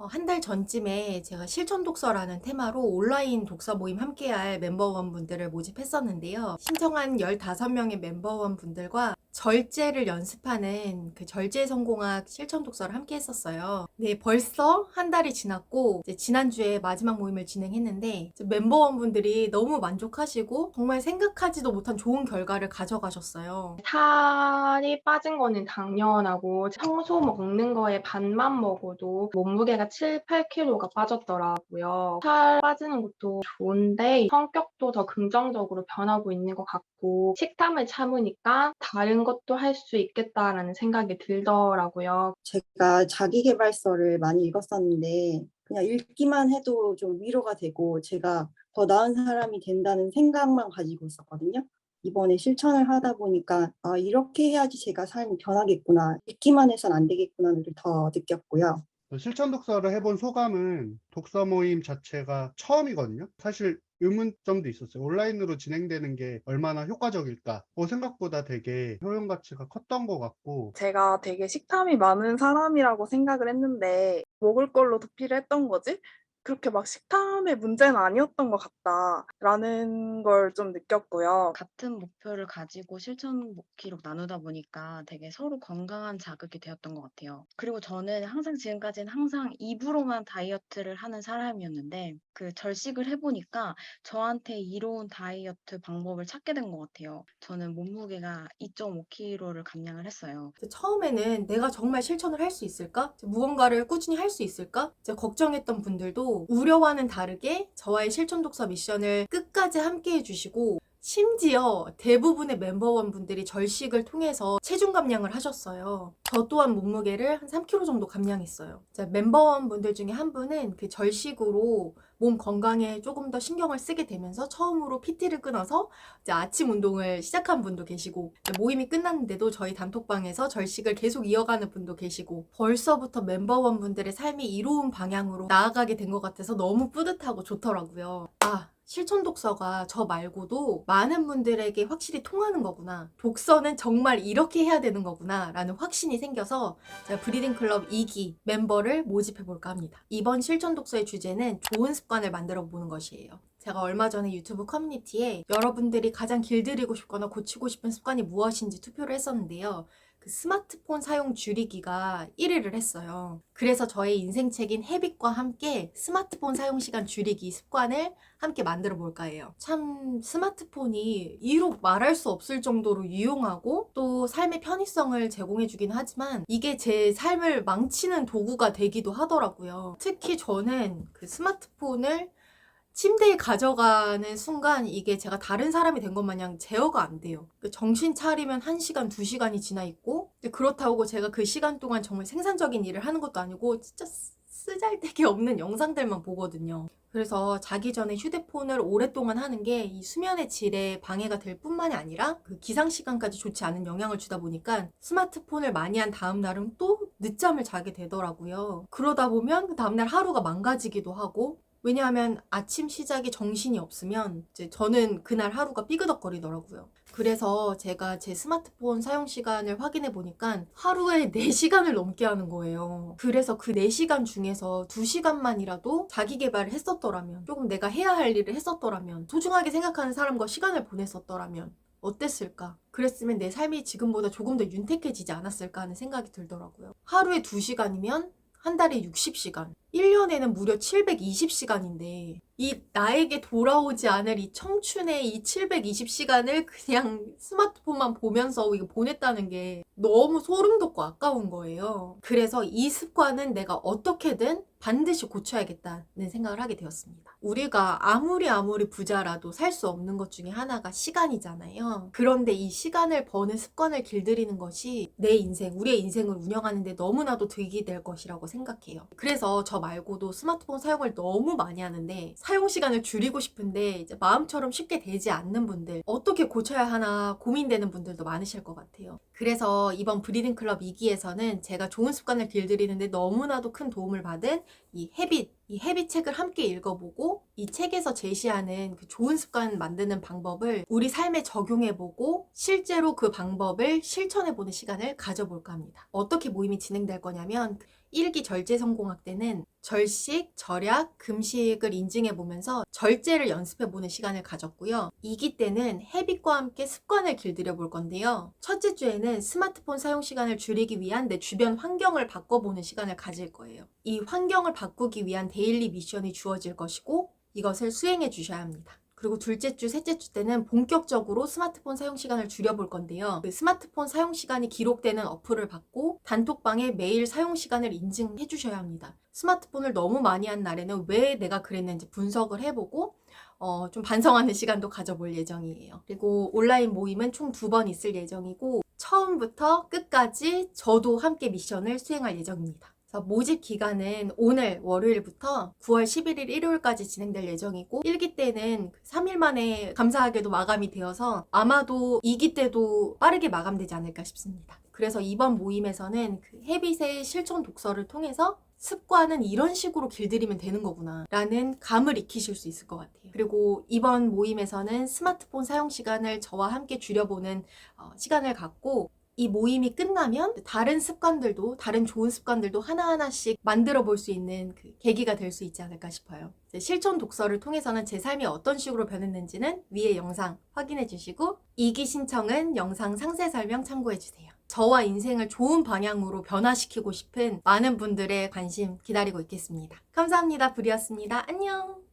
한 달 전쯤에 제가 실천 독서라는 테마로 온라인 독서 모임 함께할 멤버원분들을 모집했었는데요. 신청한 15명의 멤버원분들과 절제를 연습하는 그 절제 성공학 실천 독서를 함께 했었어요. 네, 벌써 한 달이 지났고 이제 지난주에 마지막 모임을 진행했는데 이제 멤버원분들이 너무 만족하시고 정말 생각하지도 못한 좋은 결과를 가져가셨어요. 살이 빠진 거는 당연하고 평소 먹는 거에 반만 먹어도 몸무게가 7-8kg가 빠졌더라고요. 살 빠지는 것도 좋은데 성격도 더 긍정적으로 변하고 있는 것 같고 식탐을 참으니까 '다른 것도 할 수 있겠다.'라는 생각이 들더라고요. 제가 자기계발서를 많이 읽었었는데 그냥 읽기만 해도 좀 위로가 되고 제가 더 나은 사람이 된다는 생각만 가지고 있었거든요. 이번에 실천을 하다 보니까 '아 이렇게 해야지 제가 삶이 변하겠구나. 읽기만 해선 안 되겠구나.'를 더 느꼈고요. 실천 독서를 해본 소감은 독서 모임 자체가 처음이거든요. 사실 의문점도 있었어요. 온라인으로 진행되는 게 얼마나 효과적일까? 생각보다 되게 효용 가치가 컸던 것 같고, 제가 되게 식탐이 많은 사람이라고 생각을 했는데 먹을 걸로 도피를 했던 거지? 그렇게 막 '식탐의 문제는 아니었던 것 같다.'라는 걸 좀 느꼈고요. 같은 목표를 가지고 실천 기록 나누다 보니까 되게 서로 건강한 자극이 되었던 것 같아요. 그리고 저는 항상 지금까지는 항상 입으로만 다이어트를 하는 사람이었는데 그 절식을 해 보니까 저한테 이로운 다이어트 방법을 찾게 된 것 같아요. 저는 몸무게가 2.5kg를 감량을 했어요. 처음에는 내가 정말 실천을 할 수 있을까? 무언가를 꾸준히 할 수 있을까? 걱정했던 분들도 우려와는 다르게 저와의 실천 독서 미션을 끝까지 함께 해주시고 심지어 대부분의 멤버원분들이 절식을 통해서 체중 감량을 하셨어요. 저 또한 몸무게를 한 3kg 정도 감량했어요. 멤버원분들 중에 한 분은 그 절식으로 몸 건강에 조금 더 신경을 쓰게 되면서 처음으로 PT를 끊어서 이제 아침 운동을 시작한 분도 계시고 모임이 끝났는데도 저희 단톡방에서 절식을 계속 이어가는 분도 계시고 벌써부터 멤버원분들의 삶이 이로운 방향으로 나아가게 된 것 같아서 너무 뿌듯하고 좋더라고요. 실천 독서가 저 말고도 많은 분들에게 확실히 통하는 거구나. 독서는 정말 이렇게 해야 되는 거구나 라는 확신이 생겨서 제가 브리딩 클럽 2기 멤버를 모집해 볼까 합니다. 이번 실천 독서의 주제는 좋은 습관을 만들어 보는 것이에요. 제가 얼마 전에 유튜브 커뮤니티에 여러분들이 가장 길들이고 싶거나 고치고 싶은 습관이 무엇인지 투표를 했었는데요. 그 스마트폰 사용 줄이기가 1위를 했어요. 그래서 저의 인생책인 헤빗과 함께 스마트폰 사용 시간 줄이기 습관을 함께 만들어 볼까 해요. 참 스마트폰이 이로 말할 수 없을 정도로 유용하고 또 삶의 편의성을 제공해 주긴 하지만 이게 제 삶을 망치는 도구가 되기도 하더라고요. 특히 저는 그 스마트폰을 침대에 가져가는 순간 이게 제가 다른 사람이 된 것 마냥 제어가 안 돼요. 정신 차리면 1시간, 2시간이 지나 있고 그렇다고 제가 그 시간 동안 정말 생산적인 일을 하는 것도 아니고 진짜 쓰잘데기 없는 영상들만 보거든요. 그래서 자기 전에 휴대폰을 오랫동안 하는 게 이 수면의 질에 방해가 될 뿐만이 아니라 그 기상 시간까지 좋지 않은 영향을 주다 보니까 스마트폰을 많이 한 다음 날은 또 늦잠을 자게 되더라고요. 그러다 보면 그 다음날 하루가 망가지기도 하고 왜냐하면 아침 시작에 정신이 없으면 이제 저는 그날 하루가 삐그덕거리더라고요. 그래서 제가 제 스마트폰 사용 시간을 확인해 보니까 하루에 4시간을 넘게 하는 거예요. 그래서 그 4시간 중에서 2시간만이라도 자기 개발을 했었더라면, 조금 내가 해야 할 일을 했었더라면, 소중하게 생각하는 사람과 시간을 보냈었더라면 어땠을까? 그랬으면 내 삶이 지금보다 조금 더 윤택해지지 않았을까 하는 생각이 들더라고요. 하루에 2시간이면 한 달에 60시간, 1년에는 무려 720시간인데 이 나에게 돌아오지 않을 이 청춘의 이 720시간을 그냥 스마트폰만 보면서 이거 보냈다는 게 너무 소름 돋고 아까운 거예요. 그래서 이 습관은 내가 어떻게든 반드시 고쳐야겠다는 생각을 하게 되었습니다. 우리가 아무리 부자라도 살 수 없는 것 중에 하나가 시간이잖아요. 그런데 이 시간을 버는 습관을 길들이는 것이 내 인생, 우리의 인생을 운영하는데 너무나도 득이 될 것이라고 생각해요. 그래서 저 말고도 스마트폰 사용을 너무 많이 하는데 사용 시간을 줄이고 싶은데 이제 마음처럼 쉽게 되지 않는 분들, 어떻게 고쳐야 하나 고민되는 분들도 많으실 것 같아요. 그래서 이번 브리딩 클럽 2기에서는 제가 좋은 습관을 길들이는데 너무나도 큰 도움을 받은 이 헤빗 책을 함께 읽어보고 이 책에서 제시하는 그 좋은 습관 만드는 방법을 우리 삶에 적용해보고 실제로 그 방법을 실천해보는 시간을 가져볼까 합니다. 어떻게 모임이 진행될 거냐면 1기 절제 성공학 때는 절식, 절약, 금식을 인증해보면서 절제를 연습해보는 시간을 가졌고요. 2기 때는 헤빗과 함께 습관을 길들여 볼 건데요. 첫째 주에는 스마트폰 사용 시간을 줄이기 위한 내 주변 환경을 바꿔보는 시간을 가질 거예요. 이 환경을 바꾸기 위한 데일리 미션이 주어질 것이고 이것을 수행해 주셔야 합니다. 그리고 둘째 주, 셋째 주 때는 본격적으로 스마트폰 사용 시간을 줄여볼 건데요. 그 스마트폰 사용 시간이 기록되는 어플을 받고 단톡방에 매일 사용 시간을 인증해 주셔야 합니다. 스마트폰을 너무 많이 한 날에는 왜 내가 그랬는지 분석을 해보고 좀 반성하는 시간도 가져볼 예정이에요. 그리고 온라인 모임은 총 2번 있을 예정이고 처음부터 끝까지 저도 함께 미션을 수행할 예정입니다. 모집 기간은 오늘 월요일부터 9월 11일 일요일까지 진행될 예정이고 1기 때는 3일 만에 감사하게도 마감이 되어서 아마도 2기 때도 빠르게 마감되지 않을까 싶습니다. 그래서 이번 모임에서는 그 헤빗의 실천 독서를 통해서 습관은 이런 식으로 길들이면 되는 거구나 라는 감을 익히실 수 있을 것 같아요. 그리고 이번 모임에서는 스마트폰 사용 시간을 저와 함께 줄여보는 시간을 갖고 이 모임이 끝나면 다른 습관들도, 다른 좋은 습관들도 하나하나씩 만들어 볼 수 있는 그 계기가 될 수 있지 않을까 싶어요. 실천 독서를 통해서는 제 삶이 어떤 식으로 변했는지는 위에 영상 확인해 주시고 2기 신청은 영상 상세 설명 참고해 주세요. 저와 인생을 좋은 방향으로 변화시키고 싶은 많은 분들의 관심 기다리고 있겠습니다. 감사합니다. 불이었습니다. 안녕!